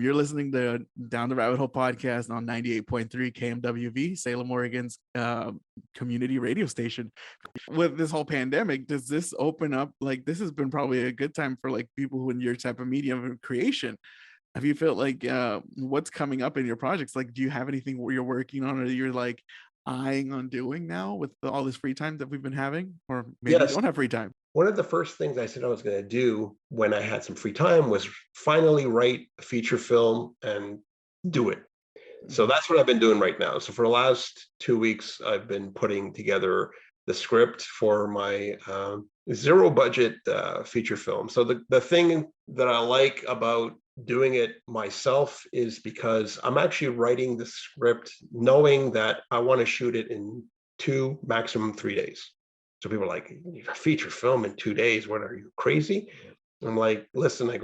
You're listening to Down the Rabbit Hole podcast on 98.3 KMWV, Salem, Oregon's community radio station. With this whole pandemic, does this open up, like, this has been probably a good time for like people who in your type of medium creation? Have you felt like what's coming up in your projects? Like, do you have anything where you're working on or you're like eyeing on doing now with all this free time that we've been having? Or maybe you Yes. don't have free time. One of the first things I said I was going to do when I had some free time was finally write a feature film and do it. So that's what I've been doing right now. So for the last 2 weeks, I've been putting together the script for my zero budget feature film. So the thing that I like about doing it myself is because I'm actually writing the script knowing that I want to shoot it in 2, maximum 3 days. So people are like, a feature film in 2 days, what, are you crazy? I'm like, listen, I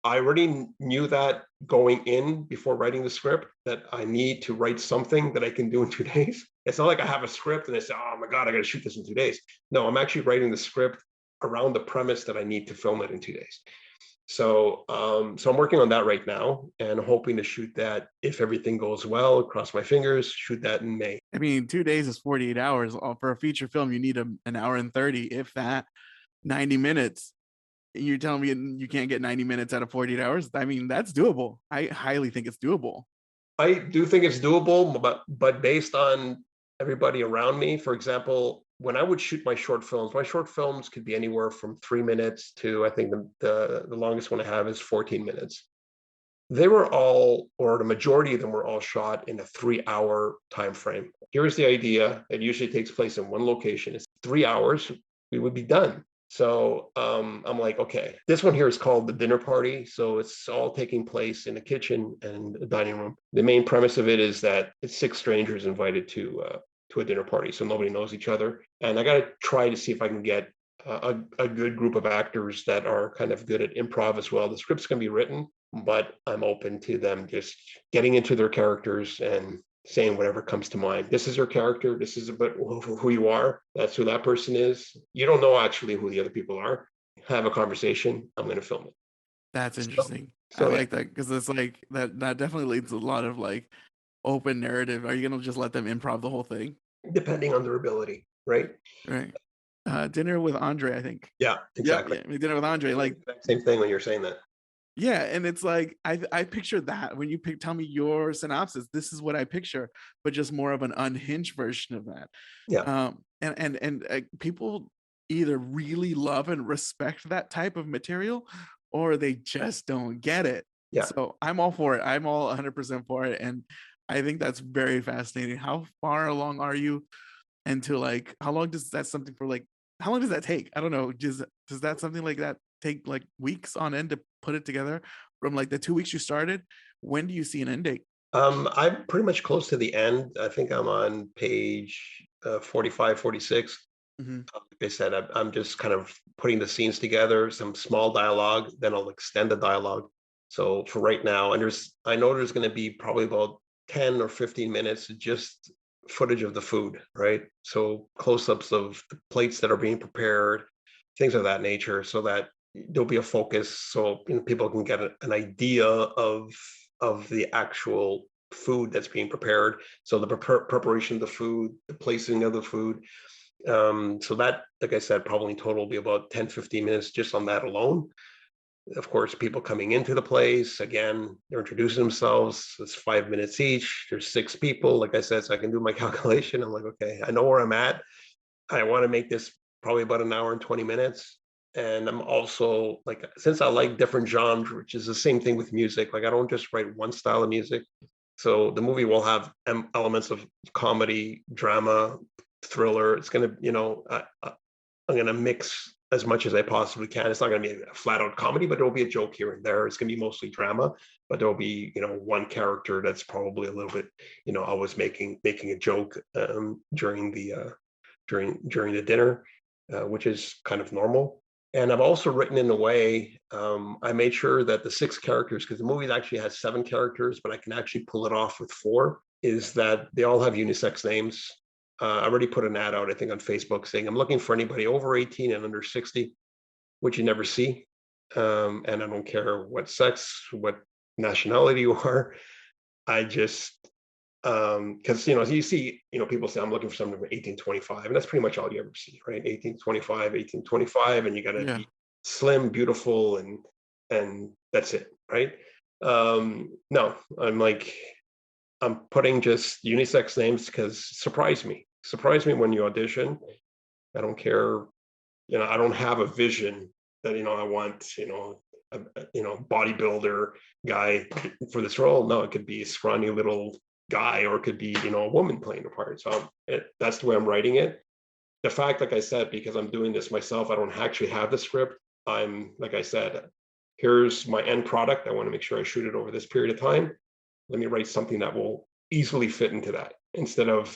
already knew that going in before writing the script, that I need to write something that I can do in 2 days. It's not like I have a script and I say, oh my God, I got to shoot this in 2 days. No, I'm actually writing the script around the premise that I need to film it in 2 days. So I'm working on that right now and hoping to shoot that, if everything goes well, cross my fingers, shoot that in May. I mean, 2 days is 48 hours. For a feature film, you need an hour and 30, if that, 90 minutes. You're telling me you can't get 90 minutes out of 48 hours? I mean, that's doable. I highly think it's doable. I do think it's doable, but based on everybody around me, for example, when I would shoot my short films could be anywhere from 3 minutes to, I think the longest one I have is 14 minutes. They were all, or the majority of them were all shot in a 3-hour time frame. Here's the idea. It usually takes place in one location. It's 3 hours, we would be done. So I'm like, okay, this one here is called The Dinner Party. So it's all taking place in a kitchen and a dining room. The main premise of it is that it's 6 strangers invited to a dinner party. So nobody knows each other. And I got to try to see if I can get a good group of actors that are kind of good at improv as well. The script's going to be written, but I'm open to them just getting into their characters and saying whatever comes to mind. This is your character. This is about who you are. That's who that person is. You don't know actually who the other people are. Have a conversation. I'm going to film it. That's interesting. So I like that, because it's like that definitely leads to a lot of like open narrative. Are you going to just let them improv the whole thing? Depending on their ability, right? Right. Dinner with Andre, I think. Yeah, exactly. Yep, Dinner with Andre, like same thing when you're saying that. Yeah, and it's like I picture that when you tell me your synopsis, this is what I picture, but just more of an unhinged version of that. Yeah. And people either really love and respect that type of material, or they just don't get it. Yeah. So I'm all for it. I'm all 100% for it, and I think that's very fascinating. How far along are you? And to like, how long does that take? I don't know. Does that something like that take like weeks on end to put it together from like the 2 weeks you started? When do you see an end date? I'm pretty much close to the end. I think I'm on page 45, 46. Mm-hmm. Like I said, I'm just kind of putting the scenes together, some small dialogue, then I'll extend the dialogue. So for right now, and I know there's going to be probably about 10 or 15 minutes just footage of the food, right? So close-ups of the plates that are being prepared, things of that nature, so that there'll be a focus, so people can get an idea of the actual food that's being prepared. So the preparation of the food, the placing of the food. So that, like I said, probably in total will be about 10, 15 minutes just on that alone. Of course, people coming into the place, again, they're introducing themselves. It's 5 minutes each. There's 6 people. Like I said, so I can do my calculation. I'm like, okay, I know where I'm at. I want to make this probably about an hour and 20 minutes. And I'm also like, since I like different genres, which is the same thing with music, like I don't just write one style of music. So the movie will have elements of comedy, drama, thriller. It's going to, I'm going to mix as much as I possibly can. It's not going to be a flat out comedy, but there'll be a joke here and there. It's going to be mostly drama, but there'll be, one character that's probably a little bit, I was making a joke during the dinner, which is kind of normal. And I've also written in a way, I made sure that the 6 characters, because the movie actually has 7 characters, but I can actually pull it off with 4, is that they all have unisex names. I already put an ad out, I think, on Facebook saying, I'm looking for anybody over 18 and under 60, which you never see. And I don't care what sex, what nationality you are. I just because you see, people say I'm looking for something from 1825, and that's pretty much all you ever see, right? 1825, and you got to Yeah. be slim, beautiful, and that's it, right? No, I'm putting just unisex names because surprise me when you audition. I don't care, I don't have a vision that I want, bodybuilder guy for this role. No, it could be a scrawny little guy, or it could be a woman playing the part. So that's the way I'm writing it. The fact, like I said, because I'm doing this myself, I don't actually have the script. I'm, like I said, here's my end product. I want to make sure I shoot it over this period of time. Let me write something that will easily fit into that, instead of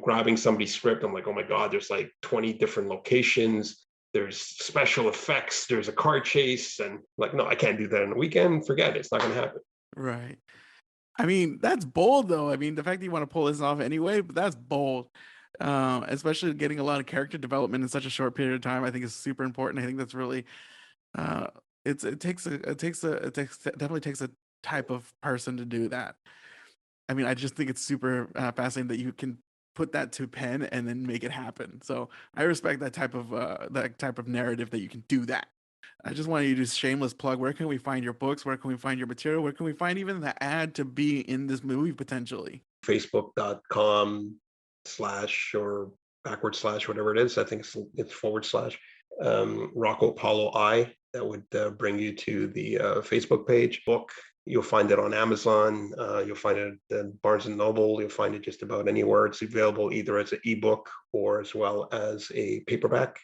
grabbing somebody's script. I'm like, oh my god, there's like 20 different locations, there's special effects, there's a car chase, and like, no, I can't do that in a weekend. Forget it. It's not going to happen. Right. I mean, that's bold though. I mean, the fact that you want to pull this off anyway, but that's bold. Especially getting a lot of character development in such a short period of time, I think is super important. I think that's really uh definitely takes a type of person to do that. I mean, I just think it's super fascinating that you can put that to pen and then make it happen. So I respect that type of narrative that you can do that. I just want you to do a shameless plug. Where can we find your books? Where can we find your material? Where can we find even the ad to be in this movie potentially? Facebook.com/ or / whatever it is. I think it's / Rocko Paolo I. That would bring you to the Facebook page. Book, you'll find it on Amazon. You'll find it at Barnes and Noble. You'll find it just about anywhere. It's available either as an ebook or as well as a paperback.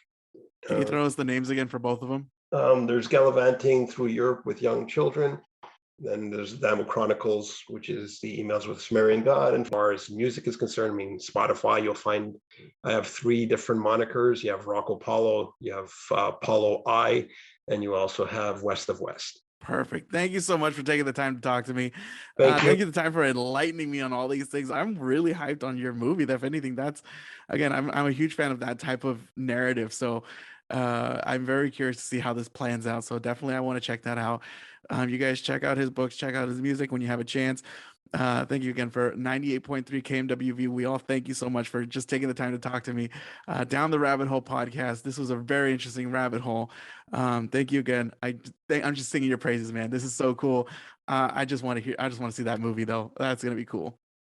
Can you throw us the names again for both of them? There's Gallivanting Through Europe with Young Children. Then there's the Damo Chronicles, which is the Emails with Sumerian God. And as far as music is concerned, I mean, Spotify, you'll find I have 3 different monikers. You have Rocko Paolo, you have Paulo I, and you also have West of West. Perfect. Thank you so much for taking the time to talk to me. Thank you. Thank you for the time for enlightening me on all these things. I'm really hyped on your movie. If anything, I'm a huge fan of that type of narrative. So I'm very curious to see how this plans out. So definitely I want to check that out. You guys check out his books, check out his music when you have a chance. Thank you again for 98.3 KMWV. We all thank you so much for just taking the time to talk to me. Down the Rabbit Hole podcast. This was a very interesting rabbit hole. Thank you again. I'm just singing your praises, man. This is so cool. I just want to see that movie though. That's gonna be cool.